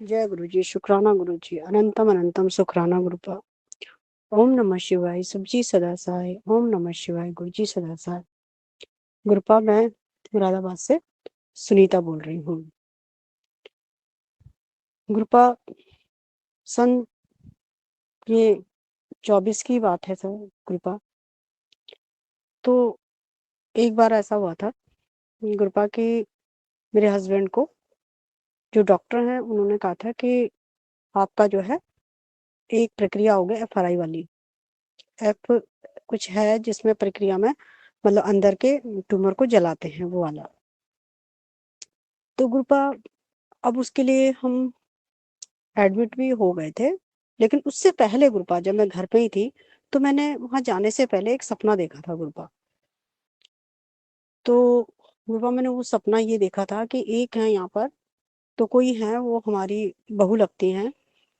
जय गुरु जी, शुक्राना गुरु जी, अनंतम अनंतम शुक्राना गुरुपा। ओम नमः शिवाय, सबजी सदा सहाय। ओम नमः शिवाय, गुरु जी सदा सहाय। गुरुपा, मैं मुरादाबाद से सुनीता बोल रही हूँ। गुरुपा, सन ये 24 की बात है सर। गुरुपा, तो एक बार ऐसा हुआ था गुरुपा कि मेरे हस्बैंड को, जो डॉक्टर हैं, उन्होंने कहा था कि आपका जो है एक प्रक्रिया हो गया FRI वाली। एफ कुछ है जिसमें प्रक्रिया में मतलब अंदर के ट्यूमर को जलाते हैं, वो वाला। तो गुरुपा, अब उसके लिए हम एडमिट भी हो गए थे। लेकिन उससे पहले गुरुपा, जब मैं घर पे ही थी, तो मैंने वहां जाने से पहले एक सपना देखा था गुरुपा। तो गुरुपा, मैंने वो सपना ये देखा था कि एक है यहाँ पर, तो कोई है, वो हमारी बहू लगती हैं।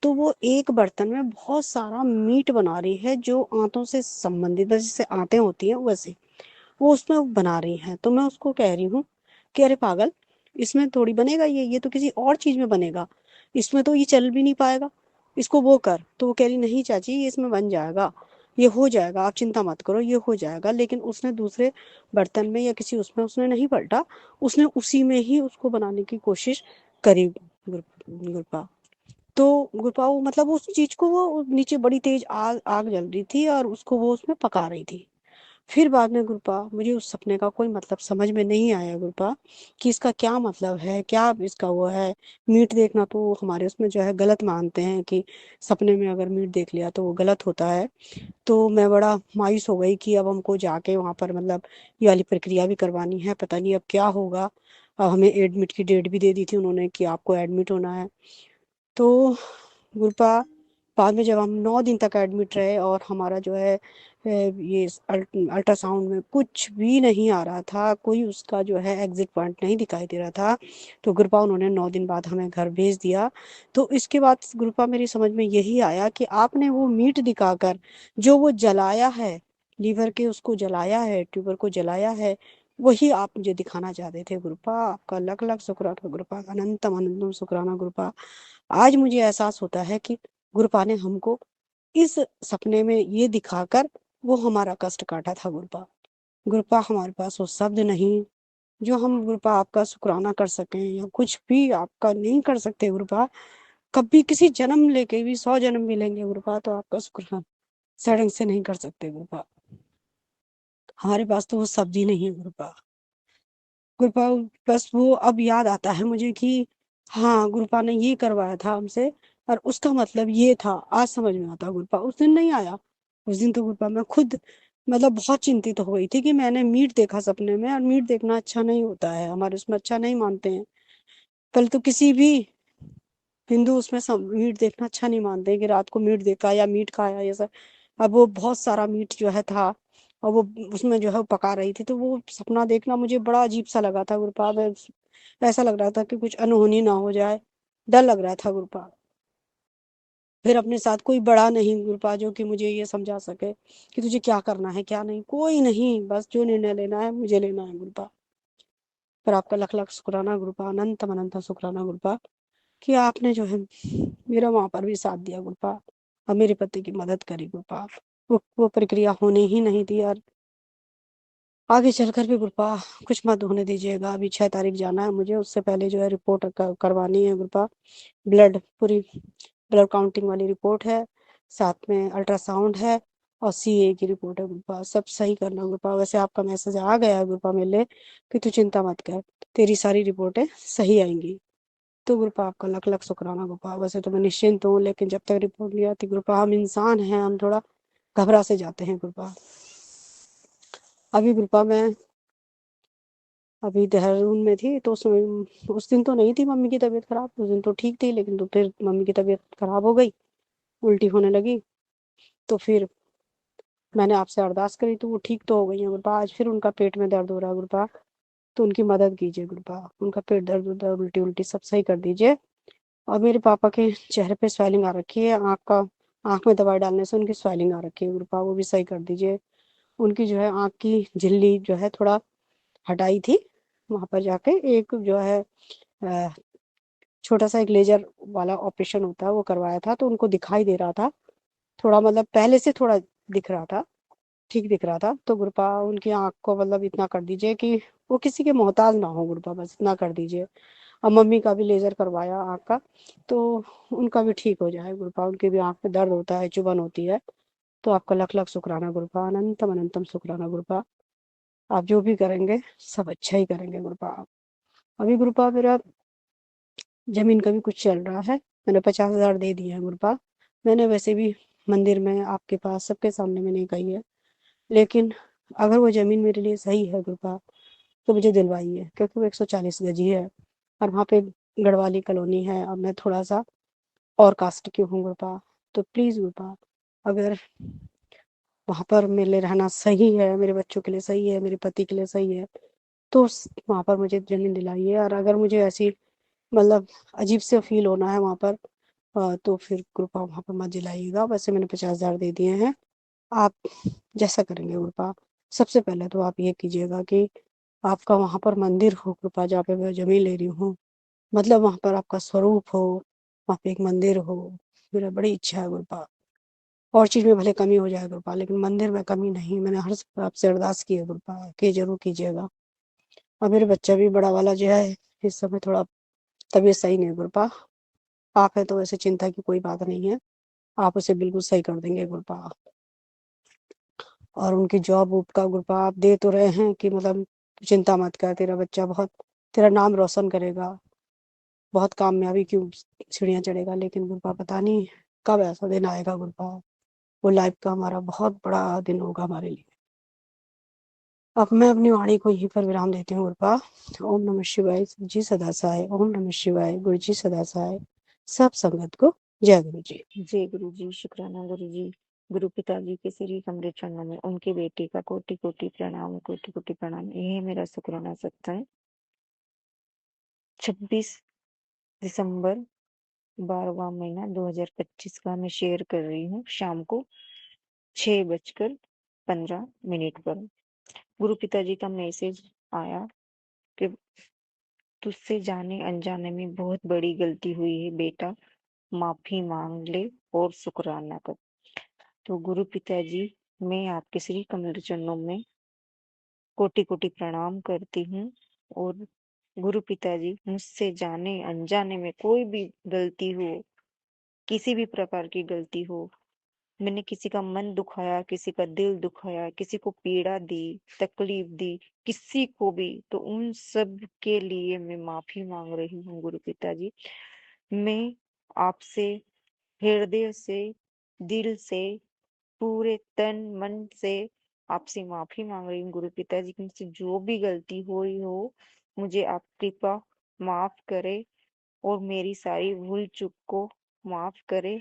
तो वो एक बर्तन में बहुत सारा मीट बना रही है, जो आंतों से संबंधित, जैसे आंतें होती हैं वैसे वो उसमें बना रही हैं। तो मैं उसको कह रही हूँ कि अरे पागल, इसमें थोड़ी बनेगा, ये तो किसी और चीज में बनेगा, इसमें तो ये चल भी नहीं पाएगा, इसको वो कर। तो वो कह रही नहीं चाची, ये इसमें बन जाएगा, ये हो जाएगा, आप चिंता मत करो, ये हो जाएगा। लेकिन उसने दूसरे बर्तन में या किसी उसमें उसने नहीं पलटा, उसने उसी में ही उसको बनाने की कोशिश करी गुरपा। तो गुरपा, वो मतलब उस चीज को, वो नीचे बड़ी तेज आग आग जल रही थी और उसको वो उसमें पका रही थी। फिर बाद में गुरुपा, मुझे उस सपने का कोई मतलब समझ में नहीं आया गुरुपा, कि इसका क्या मतलब है, क्या इसका वो है। मीट देखना तो हमारे उसमें जो है गलत मानते हैं कि सपने में अगर मीट देख लिया तो वो गलत होता है। तो मैं बड़ा मायूस हो गई कि अब हमको जाके वहां पर मतलब ये वाली प्रक्रिया भी करवानी है, पता नहीं अब क्या होगा। अब हमें एडमिट की डेट भी दे दी थी उन्होंने कि आपको एडमिट होना है। तो गुरपा, बाद में जब हम 9 दिन तक एडमिट रहे और हमारा जो है ये अल्ट्रासाउंड में कुछ भी नहीं आ रहा था, कोई उसका जो है एग्जिट पॉइंट नहीं दिखाई दे रहा था। तो गुरपा, उन्होंने 9 दिन बाद हमें घर भेज दिया। तो इसके बाद गुरपा, मेरी समझ में यही आया कि आपने वो मीट दिखाकर जो वो जलाया है, लीवर के उसको जलाया है, ट्यूबर को जलाया है, वही आप मुझे दिखाना चाहते थे गुरपा। आपका लख लख शुक्राना गुरपा, अनंतम अनंतम शुक्राना गुरपा। आज मुझे एहसास होता है कि गुरुपा ने हमको इस सपने में ये दिखाकर वो हमारा कष्ट काटा था गुरुपा। गुरुपा, हमारे पास वो शब्द नहीं जो हम गुरुपा आपका शुक्राना कर सकें, या कुछ भी आपका नहीं कर सकते गुरुपा। कभी किसी जन्म लेके भी 100 जन्म भी लेंगे गुरुपा, तो आपका शुक्राना सड़क से नहीं कर सकते गुरुपा। हमारे पास तो वो शब्द ही नहीं है गुरुपा। गुरुपा, बस वो अब याद आता है मुझे कि हाँ, गुरुपा ने ये करवाया था हमसे और उसका मतलब ये था। आज समझ में आता गुरुपा, उस दिन नहीं आया। उस दिन तो गुरुपा मैं खुद मतलब बहुत चिंतित हो गई थी कि मैंने मीट देखा सपने में, और मीट देखना अच्छा नहीं होता है, हमारे उसमें अच्छा नहीं मानते हैं। पहले तो किसी भी हिंदू उसमें सब मीट देखना अच्छा नहीं मानते हैं कि रात को मीट देखा या मीट खाया ये सब। अब वो बहुत सारा मीट जो है था, और वो उसमें जो है वो पका रही थी, तो वो सपना देखना मुझे बड़ा अजीब सा लगा था गुरुपा। ऐसा लग रहा था कि कुछ अनहोनी ना हो जाए, डर लग रहा था गुरुपा। फिर अपने साथ कोई बड़ा नहीं गुरुपा जो कि मुझे ये समझा सके कि तुझे क्या करना है क्या नहीं, कोई नहीं, बस जो निर्णय लेना है मुझे लेना है गुरुपा। पर आपका लख लख शुक्राना गुरुपा, अनंत अनंत शुक्राना गुरुपा, कि आपने जो है मेरा वहां पर भी साथ दिया गुरुपा, और मेरे पति की मदद करी गुरुपा। वो प्रक्रिया होने ही नहीं दी, और आगे चलकर भी गुरुपा कुछ मत होने दीजिएगा। अभी 6 तारीख जाना है मुझे, उससे पहले जो है रिपोर्ट करवानी है गुरुपा। ब्लड पूरी ब्लड काउंटिंग वाली रिपोर्ट है, साथ में अल्ट्रासाउंड है, और CA की रिपोर्ट है गुरुपा। सब सही करना गुरुपा। वैसे आपका मैसेज आ गया है गुरुपा मेरे लिए कि तू चिंता मत कर, तेरी सारी रिपोर्टें सही आएंगी। तो गुरुपा, आपका लख लख शुक्राना गुरुपा। वैसे तो मैं निश्चिंत हूँ, लेकिन जब तक रिपोर्ट नहीं आती गुरुपा, हम इंसान हैं, हम थोड़ा घबरा से जाते हैं गुरुपा। अभी गुरुपा, मैं अभी देहरादून में थी, तो उस दिन तो नहीं थी मम्मी की तबीयत खराब, उस दिन तो ठीक थी, लेकिन तो फिर मम्मी की तबीयत खराब हो गई, उल्टी होने लगी। तो फिर मैंने आपसे अरदास करी, तो वो ठीक तो हो गई है गुरुपा। आज फिर उनका पेट में दर्द हो रहा है गुरुपा, तो उनकी मदद कीजिए गुरुपा। उनका पेट दर्द दर्द उल्टी उल्टी सब सही कर दीजिए। और मेरे पापा के चेहरे पे स्वेलिंग आ रखी है, आंख में दवाई डालने से उनकी स्वेलिंग आ रखी है गुरुपा, वो भी सही कर दीजिए। उनकी जो है आंख की झिल्ली जो है थोड़ा हटाई थी, वहां पर जाके एक जो है छोटा सा एक लेजर वाला ऑपरेशन होता है वो करवाया था, तो उनको दिखाई दे रहा था थोड़ा, मतलब पहले से थोड़ा दिख रहा था, ठीक दिख रहा था। तो गुरुपा उनकी आँख को मतलब इतना कर दीजिए कि वो किसी के मोहताज ना हो गुरुपा, बस इतना कर दीजिए। और मम्मी का भी लेजर करवाया आँख का, तो उनका भी ठीक हो जाए गुरुपा। उनकी भी आँख में दर्द होता है, चुभन होती है। तो आपका लख लख शुक्राना गुरुपा, अनंतम अनंतम शुक्राना गुरुपा। आप जो भी करेंगे सब अच्छा ही करेंगे गुरुपा। अभी गुरुपा मेरा जमीन का भी कुछ चल रहा है, मैंने 50,000 दे दिए हैं गुरुपा। मैंने वैसे भी मंदिर में आपके पास सबके सामने मैंने कही है, लेकिन अगर वो जमीन मेरे लिए सही है गुरुपा तो मुझे दिलवाइए, क्योंकि वो 140 गज है और वहाँ पे गढ़वाली कॉलोनी है और मैं थोड़ा सा और कास्ट की हूँ गुरुपा। तो प्लीज़ गुरुपा, अगर वहाँ पर मेरे लिए रहना सही है, मेरे बच्चों के लिए सही है, मेरे पति के लिए सही है, तो वहाँ पर मुझे ज़मीन दिलाइए। और अगर मुझे ऐसी मतलब अजीब से फील होना है वहाँ पर, तो फिर कृपा वहाँ पर मत दिलाइएगा। वैसे मैंने 50,000 दे दिए हैं, आप जैसा करेंगे कृपा। सबसे पहले तो आप ये कीजिएगा कि आपका वहाँ पर मंदिर हो कृपा, जहाँ पे मैं ज़मीन ले रही हूँ, मतलब वहाँ पर आपका स्वरूप हो, वहाँ पे एक मंदिर हो। मेरा बड़ी इच्छा है कृपा। और चीज़ में भले कमी हो जाए कृपा, लेकिन मंदिर में कमी नहीं। मैंने हर आपसे अरदास की है कृपा, कि जरूर कीजिएगा। और मेरे बच्चा भी बड़ा वाला जो है, इस समय थोड़ा तबीयत सही नहीं है कृपा। आप है तो वैसे चिंता की कोई बात नहीं है, आप उसे बिल्कुल सही कर देंगे कृपा। और उनकी जॉब वॉब का कृपा आप दे तो रहे हैं कि मतलब चिंता मत कर, तेरा बच्चा बहुत तेरा नाम रोशन करेगा, बहुत कामयाबी की सीढ़ियाँ चढ़ेगा। लेकिन कृपा पता नहीं कब ऐसा दिन आएगा कृपा, वो लाइफ का हमारा बहुत बड़ा दिन होगा हमारे लिए। अब मैं अपनी वाणी को यहीं पर विराम देती हूँ कृपा। ओम नमः शिवाय, गुरु जी सदा सहाय। ओम नमः शिवाय, गुरु जी सदा सहाय। सब संगत को जय गुरु जी। जय गुरु जी, शुक्राना गुरु जी। गुरु पिताजी के श्री कमरे चरणों में उनके बेटे का कोटि कोटि प्रणाम, कोटि कोटि प्रणाम। यही मेरा शुक्राना सत्संग 26 दिसंबर 12वां महीना 2025 का मैं शेयर कर रही हूँ शाम को 6:15 पर। गुरु पिताजी का मैसेज आया कि तुझसे जाने अनजाने में बहुत बड़ी गलती हुई है बेटा, माफी मांग ले और शुक्राना कर। तो गुरु पिताजी, मैं आपके श्री कमल चरणों में कोटि कोटि प्रणाम करती हूँ। और गुरु पिताजी, मुझसे जाने अनजाने में कोई भी गलती हो, किसी भी प्रकार की गलती हो, मैंने किसी का मन दुखाया, किसी का दिल दुखाया, किसी को पीड़ा दी, तकलीफ दी, किसी को भी, तो उन सब के लिए मैं माफी मांग रही हूँ गुरु पिताजी। मैं आपसे हृदय से, दिल से, पूरे तन मन से आपसे माफी मांग रही हूँ गुरु पिताजी कि मुझसे जो भी गलती हुई हो, मुझे आप कृपा माफ करे और मेरी सारी भूल चूक को माफ करे।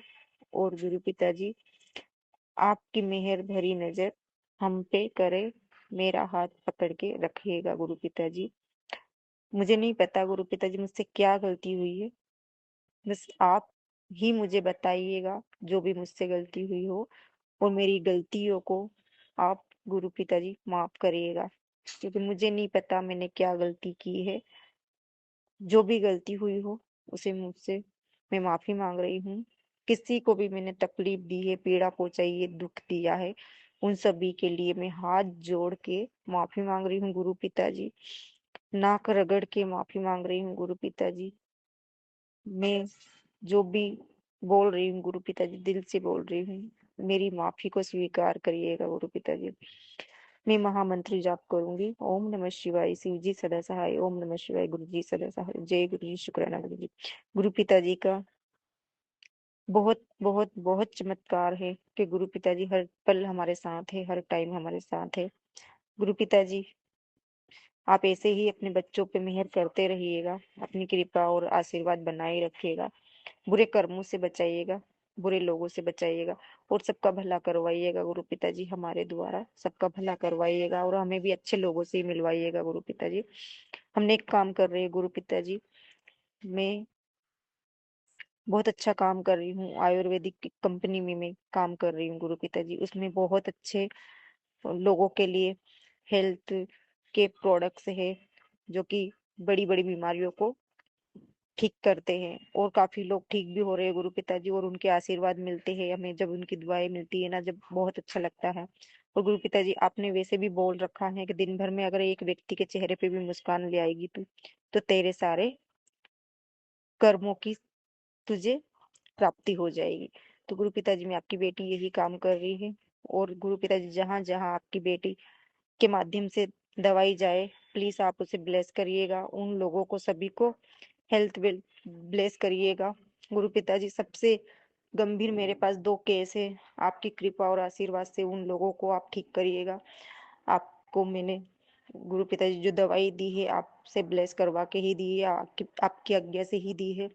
और गुरु पिताजी, आपकी मेहर भरी नजर हम पे करे, मेरा हाथ पकड़ के रखिएगा गुरु पिताजी। मुझे नहीं पता गुरु पिताजी मुझसे क्या गलती हुई है, बस आप ही मुझे बताइएगा जो भी मुझसे गलती हुई हो, और मेरी गलतियों को आप गुरु पिताजी माफ करिएगा, क्योंकि मुझे नहीं पता मैंने क्या गलती की है। जो भी गलती हुई हो उसे मुझसे मैं माफी मांग रही हूँ। किसी को भी मैंने तकलीफ दी है, पीड़ा पहुंचाई है, दुख दिया है, उन सभी के लिए मैं हाथ जोड़ के माफी मांग रही हूँ गुरु पिताजी। नाक रगड़ के माफी मांग रही हूँ गुरु पिताजी। मैं जो भी बोल रही हूँ गुरु पिताजी, दिल से बोल रही हूँ, मेरी माफी को स्वीकार करिएगा गुरु पिताजी। मैं महामंत्र जाप करूंगी। ओम नमः शिवाय, शिव जी सदा सहाय। ओम नमः शिवाय, गुरु जी सदा सहाय। जय गुरु जी, शुक्राना गुरु जी। गुरु पिताजी का बहुत बहुत बहुत चमत्कार है कि गुरु पिताजी हर पल हमारे साथ है, हर टाइम हमारे साथ है। गुरु पिताजी, आप ऐसे ही अपने बच्चों पे मेहर करते रहिएगा, अपनी कृपा और आशीर्वाद बनाए रखिएगा, बुरे कर्मों से बचाइएगा, बुरे लोगों से बचाइएगा, और सबका भला करवाइएगा गुरु पिताजी। हमारे द्वारा सबका भला करवाइएगा और हमें भी अच्छे लोगों से ही मिलवाइएगा गुरु पिताजी। हमने एक काम कर रहे हैं गुरु पिताजी, मैं बहुत अच्छा काम कर रही हूँ, आयुर्वेदिक कंपनी में मैं काम कर रही हूँ गुरु पिताजी। उसमें बहुत अच्छे लोगों के लिए हेल्थ के प्रोडक्ट्स है, जो कि बड़ी बड़ी बीमारियों को ठीक करते हैं और काफी लोग ठीक भी हो रहे हैं गुरु पिताजी, और उनके आशीर्वाद मिलते हैं हमें, जब उनकी दुआएं मिलती है ना, जब बहुत अच्छा लगता है। और गुरु पिताजी आपने वैसे भी बोल रखा है कि दिन भर में अगर एक व्यक्ति के चेहरे पे भी मुस्कान ले आएगी तो तेरे सारे कर्मों की तुझे प्राप्ति हो जाएगी। तो गुरु पिताजी में आपकी बेटी यही काम कर रही है। और गुरु पिताजी जहां जहां आपकी बेटी के माध्यम से दवाई जाए, प्लीज आप उसे ब्लेस करिएगा, उन लोगों को सभी को हेल्थ विल ब्लेस करिएगा। गुरु पिताजी सबसे गंभीर मेरे पास 2 केस है, आपकी कृपा और आशीर्वाद से उन लोगों को आप ठीक करिएगा। आपको मैंने गुरु पिताजी जो दवाई दी है आपसे ब्लेस करवा के ही दी है, आपकी आज्ञा से ही दी है।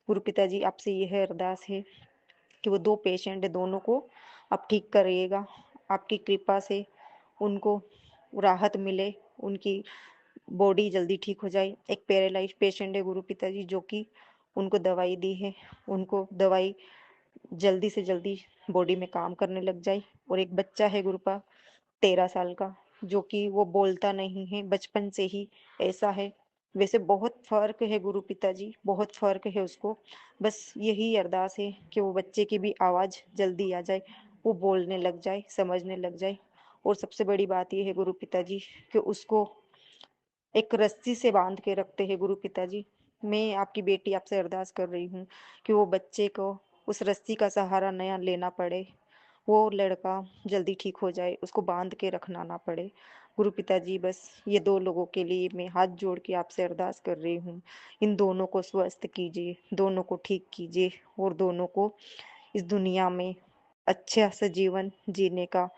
गुरु पिताजी आपसे यह अरदास है कि वो 2 पेशेंट है, दोनों को आप ठीक करिएगा। आपकी कृपा से उनको राहत मिले, उनकी बॉडी जल्दी ठीक हो जाए। एक पैरालाइज पेशेंट है गुरु पिताजी, जो कि उनको दवाई दी है, उनको दवाई जल्दी से जल्दी बॉडी में काम करने लग जाए। और एक बच्चा है गुरुपा 13 साल का, जो कि वो बोलता नहीं है, बचपन से ही ऐसा है। वैसे बहुत फर्क है गुरु पिताजी, बहुत फर्क है उसको। बस यही अरदास है कि वो बच्चे की भी आवाज जल्दी आ जाए, वो बोलने लग जाए, समझने लग जाए। और सबसे बड़ी बात यह है गुरु पिताजी कि उसको एक रस्सी से बांध के रखते हैं गुरु पिताजी। मैं आपकी बेटी आपसे अरदास कर रही हूँ कि वो बच्चे को उस रस्सी का सहारा नया लेना पड़े, वो लड़का जल्दी ठीक हो जाए, उसको बांध के रखना ना पड़े। गुरु पिताजी बस ये 2 लोगों के लिए मैं हाथ जोड़ के आपसे अरदास कर रही हूँ। इन दोनों को स्वस्थ कीजिए, दोनों को ठीक कीजिए, और दोनों को इस दुनिया में अच्छा सा जीवन जीने का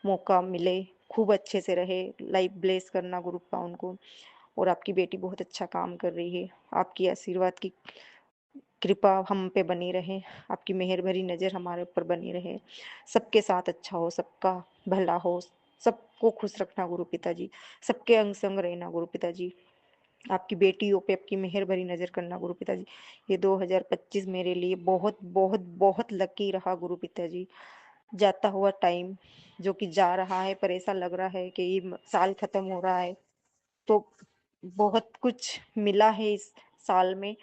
मौका मिले, खूब अच्छे से रहे, लाइफ ब्लेस करना गुरु का उनको। और आपकी बेटी बहुत अच्छा काम कर रही है, आपकी आशीर्वाद की कृपा हम पे बनी रहे, आपकी मेहर भरी नजर हमारे ऊपर बनी रहे, सबके साथ अच्छा हो, सबका भला हो, सबको खुश रखना गुरु पिताजी, सबके अंग संग रहना गुरु पिताजी। आपकी बेटियों पे आपकी मेहर भरी नजर करना गुरु पिताजी। ये 2025 मेरे लिए बहुत बहुत बहुत लकी रहा गुरु पिताजी। जाता हुआ टाइम जो कि जा रहा है, पर ऐसा लग रहा है कि ये साल खत्म हो रहा है, तो बहुत कुछ मिला है इस साल में।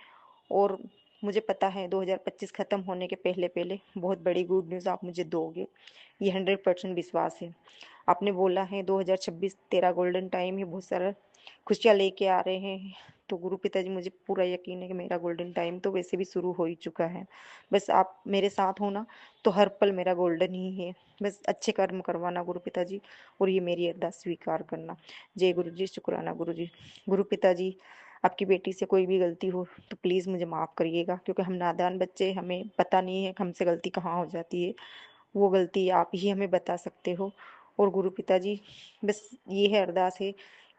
और मुझे पता है 2025 खत्म होने के पहले पहले बहुत बड़ी गुड न्यूज़ आप मुझे दोगे, ये 100% विश्वास है। आपने बोला है 2026 तेरा गोल्डन टाइम है, बहुत सारा खुशियाँ लेके आ रहे हैं। तो गुरु पिताजी मुझे पूरा यकीन है कि मेरा गोल्डन टाइम तो वैसे भी शुरू हो ही चुका है। बस आप मेरे साथ हो ना, तो हर पल मेरा गोल्डन ही है। बस अच्छे कर्म करवाना गुरु पिताजी, और ये मेरी अरदास स्वीकार करना। जय गुरु जी, शुक्राना गुरु जी। गुरु पिताजी आपकी बेटी से कोई भी गलती हो तो प्लीज़ मुझे माफ़ करिएगा, क्योंकि हम नादान बच्चे, हमें पता नहीं है हमसे गलती कहाँ हो जाती है। वो गलती आप ही हमें बता सकते हो। और गुरु पिताजी बस ये है अरदास है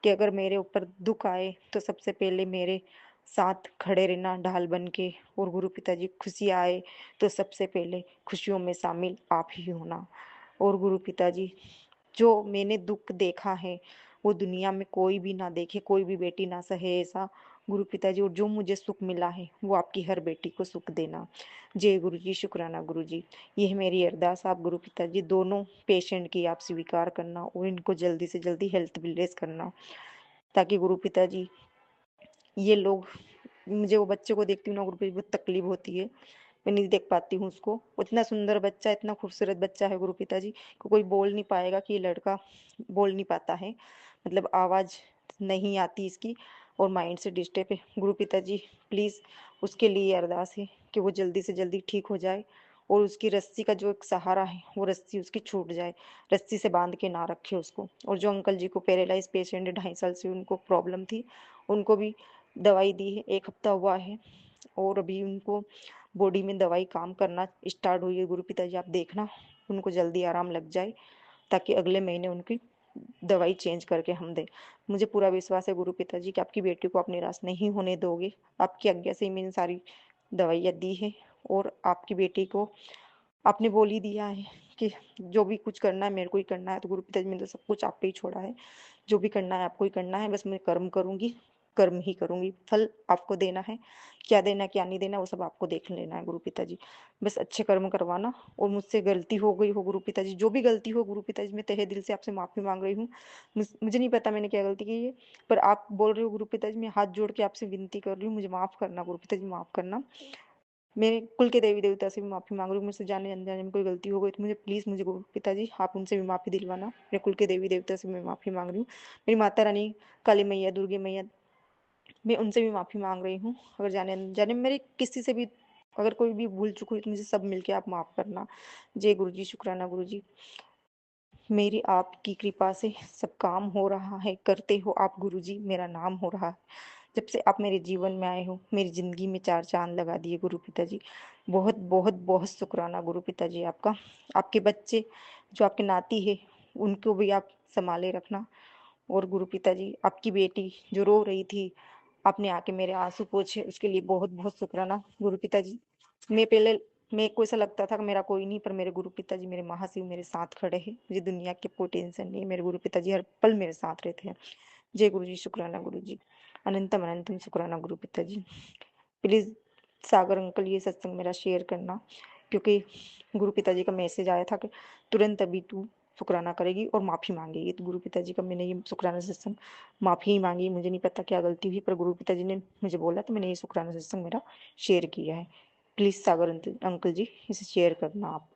कि अगर मेरे ऊपर दुख आए तो सबसे पहले मेरे साथ खड़े रहना ढाल बन के। और गुरु पिताजी खुशी आए तो सबसे पहले खुशियों में शामिल आप ही होना। और गुरु पिताजी जो मैंने दुख देखा है वो दुनिया में कोई भी ना देखे, कोई भी बेटी ना सहे ऐसा गुरु पिताजी। और जो मुझे सुख मिला है वो आपकी हर बेटी को सुख देना। जय गुरु जी, शुक्राना गुरु जी। यह मेरी अरदास आप गुरु पिताजी दोनों पेशेंट की आप स्वीकार करना, और इनको जल्दी से जल्दी हेल्थ ब्लेस करना, ताकि गुरु पिताजी ये लोग, मुझे वो बच्चे को देखती हूँ ना गुरु पिताजी बहुत तकलीफ होती है, मैं नहीं देख पाती हूँ उसको। इतना सुंदर बच्चा, इतना खूबसूरत बच्चा है गुरु पिताजी को कोई बोल नहीं पाएगा कि ये लड़का बोल नहीं पाता है, मतलब आवाज नहीं आती इसकी, और माइंड से डिस्टर्ब है। गुरु पिताजी प्लीज उसके लिए अरदास है कि वो जल्दी से जल्दी ठीक हो जाए, और उसकी रस्सी का जो एक सहारा है वो रस्सी उसकी छूट जाए, रस्सी से बांध के ना रखे उसको। और जो अंकल जी को पैरालाइज पेशेंट है, 2.5 साल से उनको प्रॉब्लम थी, उनको भी दवाई दी है, 1 हफ्ता हुआ है, और अभी उनको बॉडी में दवाई काम करना स्टार्ट हुई है। गुरु पिताजी आप देखना उनको जल्दी आराम लग जाए, ताकि अगले महीने उनकी दवाई चेंज करके हम दें। मुझे पूरा विश्वास है गुरु पिताजी कि आपकी बेटी को आप निराश नहीं होने दोगे, आपकी आज्ञा से ही मैंने सारी दवाइयाँ दी है। और आपकी बेटी को आपने बोल ही दिया है कि जो भी कुछ करना है मेरे को ही करना है, तो गुरु पिताजी मैंने तो सब कुछ आप पे ही छोड़ा है, जो भी करना है आपको ही करना है, बस मैं कर्म करूंगी कर्म ही करूँगी। फल आपको देना है, क्या देना है, क्या नहीं देना, वो सब आपको देख लेना है गुरु पिताजी। बस अच्छे कर्म करवाना और मुझसे गलती हो गई हो गुरु पिताजी, जो भी गलती हो गुरु पिताजी, मैं तहे दिल से आपसे माफ़ी माँग रही हूँ। मुझे नहीं पता मैंने क्या गलती की है, पर आप बोल रहे हो गुरु पिताजी, मैं हाथ जोड़ के आपसे विनती कर रही हूँ, मुझे माफ़ करना गुरु पिताजी, माफ़ करना। मेरे कुल के देवी-देवता से भी माफ़ी माँग रही हूँ, मुझसे जाने-अनजाने में कोई गलती हो गई तो मुझे प्लीज़ मुझे गुरु पिताजी आप उनसे भी माफ़ी दिलवाना। मेरे कुल के देवी-देवता से मैं माफ़ी माँग रही हूँ। मेरी माता रानी, काली मैया, दुर्गे मैया, मैं उनसे भी माफ़ी माँग रही हूँ। अगर जाने-अनजाने में मेरी किसी से भी अगर कोई भी भूल-चूक हुई तो मुझे सब मिलके आप माफ़ करना। जय गुरुजी, शुक्राना गुरुजी। मेरी आपकी कृपा से सब काम हो रहा है, करते हो आप गुरुजी, मेरा नाम हो रहा है। जब से आप मेरे जीवन में आए हो, मेरी ज़िंदगी में 4 चाँद लगा दिए गुरु पिताजी। बहुत, बहुत, बहुत शुक्राना गुरु पिताजी आपका। आपके बच्चे, जो आपके नाती है, उनको भी आप सँभाले रखना। और गुरु पिताजी, आपकी बेटी जो रो रही थी, आपने आके मेरे आँसू पोंछे, उसके लिए बहुत-बहुत शुक्राना गुरु पिताजी। मैं पहले मेरे को ऐसा लगता था कि मेरा कोई नहीं, पर मेरे गुरु पिताजी, मेरे महाशिव मेरे साथ खड़े हैं। मुझे दुनिया की कोई टेंशन नहीं है, मेरे गुरु पिताजी हर पल मेरे साथ रहते हैं। जय गुरुजी, शुक्राना गुरुजी। अनंतम अनंतम शुक्राना गुरु पिताजी। प्लीज़ सागर अंकल ये सत्संग मेरा शेयर करना, क्योंकि गुरु पिताजी का मैसेज आया था कि तुरंत अभी तू शुक्राना करेगी और माफ़ी माँगेगी। तो गुरु पिताजी का मैंने ये शुक्राना सत्संग माफ़ी ही माँगी, मुझे नहीं पता क्या गलती हुई, पर गुरु पिताजी ने मुझे बोला तो मैंने ये शुक्राना सत्संग मेरा शेयर किया है। प्लीज़ सागर अंकल जी इसे शेयर करना आप।